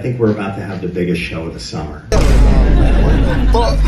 think we're about to have the biggest show of the summer.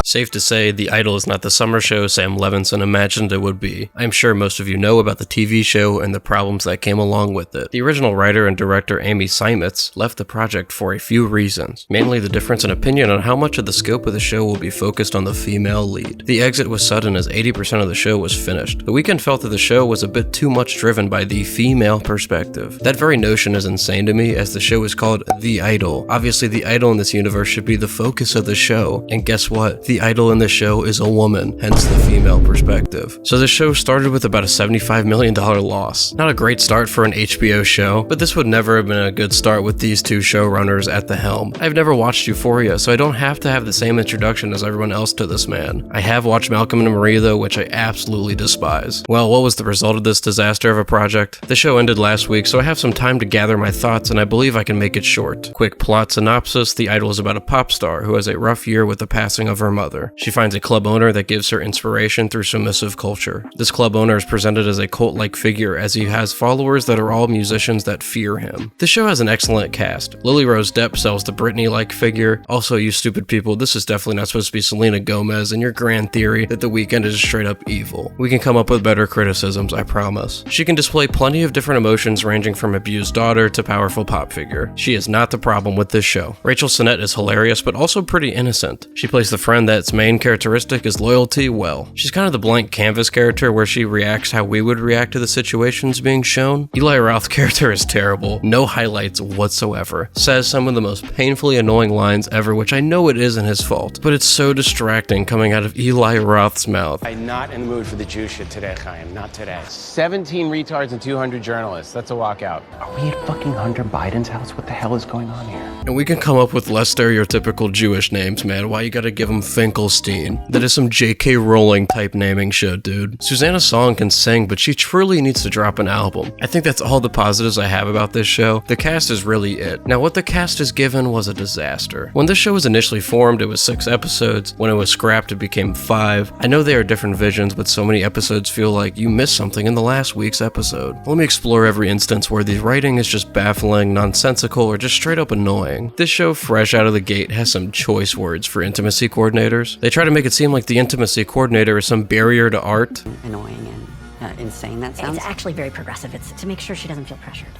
Safe to say, The Idol is not the summer show Sam Levinson imagined it would be. I'm sure most of you know about the TV show and the problems that came along with it. The original writer and director Amy Seimetz left the project for a few reasons, mainly the difference in opinion on how much of the scope of the show will be focused on the female lead. The exit was sudden as 80% of the show was finished. The Weeknd felt that the show was a bit too much driven by the female perspective. That very notion is insane to me, as the show is called The Idol. Obviously, the idol in this universe should be the focus of the show, and guess what? The idol in the show is a woman, hence the female perspective. So the show started with about a $75 million loss. Not a great start for an HBO show, but this would never have been a good start with these two showrunners at the helm. I've never watched Euphoria, so I don't have to have the same introduction as everyone else to this man. I have watched Malcolm and Marie though, which I absolutely despise. Well, what was the result of this disaster of a project? The show ended last week, so I have some time to gather my thoughts, and I believe I can make it short. Quick plot synopsis: The Idol is about a pop star who has a rough year with the passing of her mother. She finds a club owner that gives her inspiration through submissive culture. This club owner is presented as a cult-like figure, as he has followers that are all musicians that fear him. The show has an excellent cast. Lily Rose Depp sells the Britney-like figure. Also, you stupid people, this is definitely not supposed to be Selena Gomez and your grand theory that The Weeknd is straight up evil. We can come up with better criticisms, I promise. She can display plenty of different emotions ranging from abused daughter to powerful pop figure. She is not the problem with this show. Rachel Sennett is hilarious, but also pretty innocent. She plays the friend that's main characteristic is loyalty well. She's kind of the blank canvas character where she reacts how we would react to the situations being shown. Eli Roth's character is terrible, no highlights whatsoever. Says some of the most painfully annoying lines ever, which I know it isn't his fault, but it's so distracting coming out of Eli Roth's mouth. I'm not in the mood for the Jew shit today, Chaim, not today. 17 retards and 200 journalists, that's a walkout. Are we at fucking Hunter Biden's house? What the hell is going on here? And we can come up with less stereotypical Jewish names, man. Why you gotta give him Finkelstein? That is some J.K. Rowling type naming shit, dude. Susanna Song can sing, but she truly needs to drop an album. I think that's all the positives I have about this show. The cast is really it. Now, what the cast is given was a disaster. When this show was initially formed, it was 6 episodes. When it was scrapped, it became 5. I know they are different visions, but so many episodes feel like you missed something in the last week's episode. Let me explore every instance where the writing is just baffling, nonsensical, or just straight up annoying. This show, fresh out of the gate, has some choice words for intimacy coordinators. They try to make it seem like the intimacy coordinator is some barrier to art. Annoying and insane that sounds. It's actually very progressive. It's to make sure she doesn't feel pressured.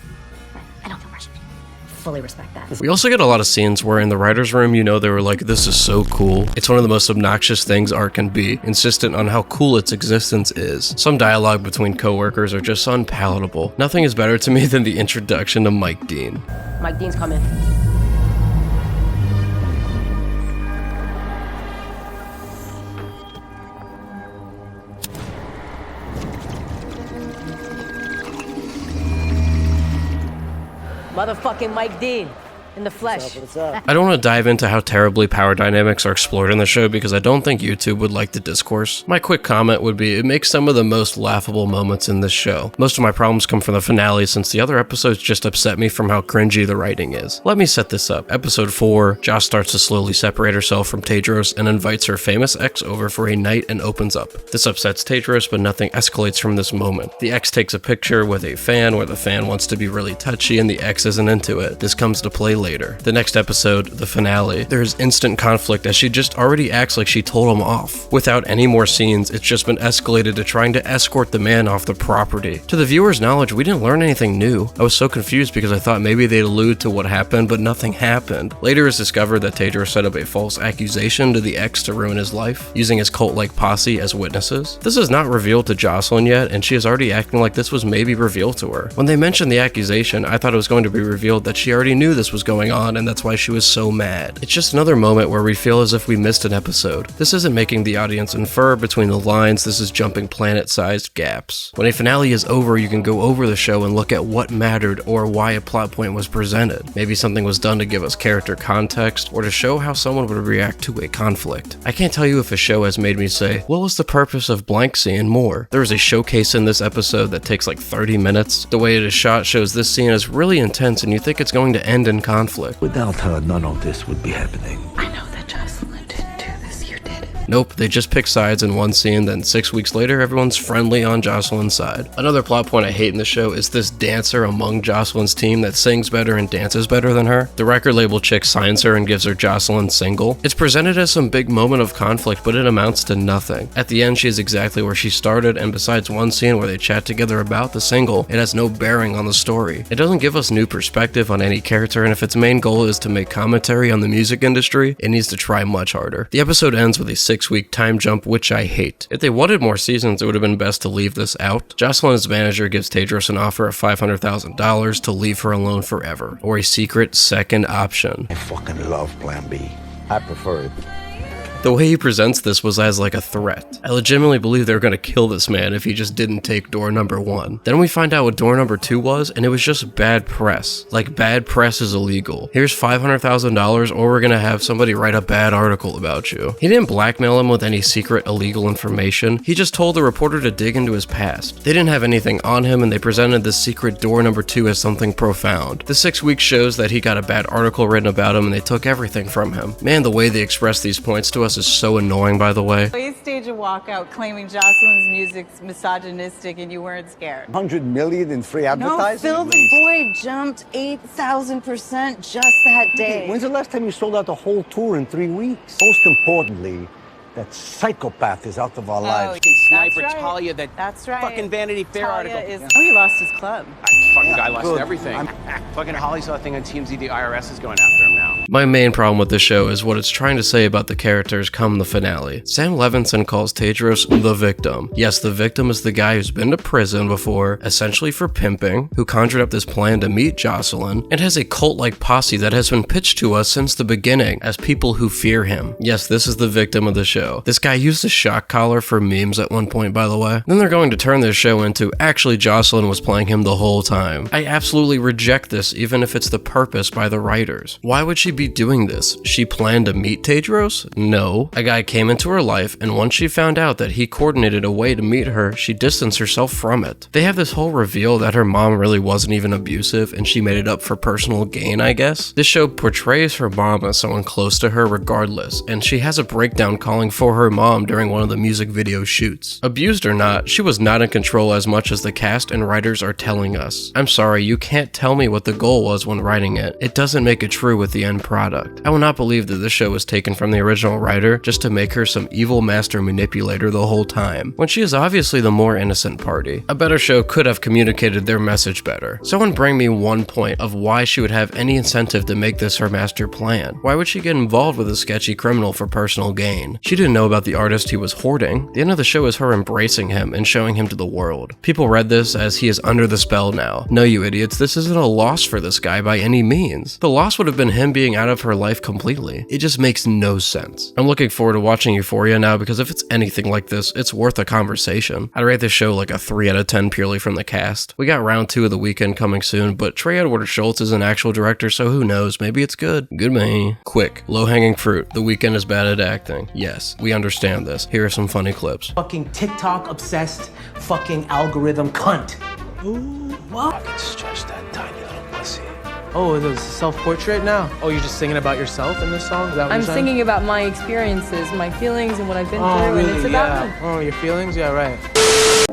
I don't feel pressured. Fully respect that. We also get a lot of scenes where in the writer's room, you know, they were like, this is so cool. It's one of the most obnoxious things art can be, insistent on how cool its existence is. Some dialogue between coworkers are just unpalatable. Nothing is better to me than the introduction to Mike Dean. Mike Dean's coming. Motherfucking Mike Dean. In the flesh. I don't want to dive into how terribly power dynamics are explored in the show because I don't think YouTube would like the discourse. My quick comment would be, it makes some of the most laughable moments in this show. Most of my problems come from the finale, since the other episodes just upset me from how cringy the writing is. Let me set this up. Episode 4, Joss starts to slowly separate herself from Tedros and invites her famous ex over for a night and opens up. This upsets Tedros, but nothing escalates from this moment. The ex takes a picture with a fan where the fan wants to be really touchy and the ex isn't into it. This comes to play later. The next episode, the finale, there's instant conflict as she just already acts like she told him off. Without any more scenes, it's just been escalated to trying to escort the man off the property. To the viewer's knowledge, we didn't learn anything new. I was so confused because I thought maybe they'd allude to what happened, but nothing happened. Later it's discovered that Tedros set up a false accusation to the ex to ruin his life, using his cult-like posse as witnesses. This is not revealed to Jocelyn yet, and she is already acting like this was maybe revealed to her. When they mentioned the accusation, I thought it was going to be revealed that she already knew this was going on, and that's why she was so mad. It's just another moment where we feel as if we missed an episode. This isn't making the audience infer between the lines, this is jumping planet-sized gaps. When a finale is over, you can go over the show and look at what mattered or why a plot point was presented. Maybe something was done to give us character context or to show how someone would react to a conflict. I can't tell you if a show has made me say, what was the purpose of blank scene more? There is a showcase in this episode that takes like 30 minutes. The way it is shot shows this scene is really intense and you think it's going to end in conflict. Without her, none of this would be happening. I know that Jocelyn didn't do this. You did it. Nope, they just pick sides in one scene, then 6 weeks later, everyone's friendly on Jocelyn's side. Another plot point I hate in the show is this dancer among Jocelyn's team that sings better and dances better than her. The record label chick signs her and gives her Jocelyn's single. It's presented as some big moment of conflict, but it amounts to nothing. At the end, she is exactly where she started, and besides one scene where they chat together about the single, it has no bearing on the story. It doesn't give us new perspective on any character, and if its main goal is to make commentary on the music industry, it needs to try much harder. The episode ends with a 6-week time jump, which I hate. If they wanted more seasons, it would have been best to leave this out. Jocelyn's manager gives Tedros an offer of $500,000 to leave her alone forever, or a secret second option. I fucking love Plan B. I prefer it. The way he presents this was as like a threat. I legitimately believe they were gonna kill this man if he just didn't take door number 1. Then we find out what door number 2 was, and it was just bad press. Like, bad press is illegal. Here's $500,000 or we're gonna have somebody write a bad article about you. He didn't blackmail him with any secret illegal information. He just told the reporter to dig into his past. They didn't have anything on him, and they presented the secret door number 2 as something profound. The 6 weeks shows that he got a bad article written about him, and they took everything from him. Man, the way they express these points to us is so annoying, by the way. Please stage a walkout claiming Jocelyn's music's misogynistic and you weren't scared. 100 million in free advertising? No, Phil the Boy jumped 8,000% just that day. When's the last time you sold out the whole tour in 3 weeks? Most importantly, that psychopath is out of our lives. Fucking sniper That's right. Talia, that That's right. fucking Vanity Fair Talia article. is... Oh, he lost his club. Fucking guy lost good. everything. Fucking Holly saw a thing on TMZ, the IRS is going after him now. My main problem with the show is what it's trying to say about the characters come the finale. Sam Levinson calls Tedros the victim. Yes, the victim is the guy who's been to prison before, essentially for pimping, who conjured up this plan to meet Jocelyn, and has a cult-like posse that has been pitched to us since the beginning as people who fear him. Yes, this is the victim of the show. This guy used a shock collar for memes at one point, by the way. Then they're going to turn this show into actually Jocelyn was playing him the whole time. I absolutely reject this, even if it's the purpose by the writers. Why would she be doing this? She planned to meet Tedros? No. A guy came into her life, and once she found out that he coordinated a way to meet her, she distanced herself from it. They have this whole reveal that her mom really wasn't even abusive, and she made it up for personal gain, I guess. This show portrays her mom as someone close to her regardless, and she has a breakdown calling for her mom during one of the music video shoots. Abused or not, she was not in control as much as the cast and writers are telling us. I'm sorry, you can't tell me what the goal was when writing it. It doesn't make it true with the end product. I will not believe that this show was taken from the original writer just to make her some evil master manipulator the whole time, when she is obviously the more innocent party. A better show could have communicated their message better. Someone bring me one point of why she would have any incentive to make this her master plan. Why would she get involved with a sketchy criminal for personal gain? She didn't know about the artist he was hoarding. The end of the show is her embracing him and showing him to the world. People read this as he is under the spell now. No, you idiots, this isn't a loss for this guy by any means. The loss would have been him being out of her life completely. It just makes no sense. I'm looking forward to watching Euphoria now because if it's anything like this, it's worth a conversation. I'd rate this show like a 3 out of 10 purely from the cast. We got round 2 of The Weeknd coming soon, but Trey Edward Schultz is an actual director, so who knows, maybe it's good. Good me. Quick, low-hanging fruit. The Weeknd is bad at acting. Yes, we understand this. Here are some funny clips. Fucking TikTok obsessed fucking algorithm cunt. I can stretch that tiny little pussy. Oh, it was a self-portrait now? Oh, you're just singing about yourself in this song? Is that what I'm you're saying? singing about my experiences, my feelings, and what I've been Oh, through, really? and it's about Yeah. me. Oh, your feelings? Yeah, right.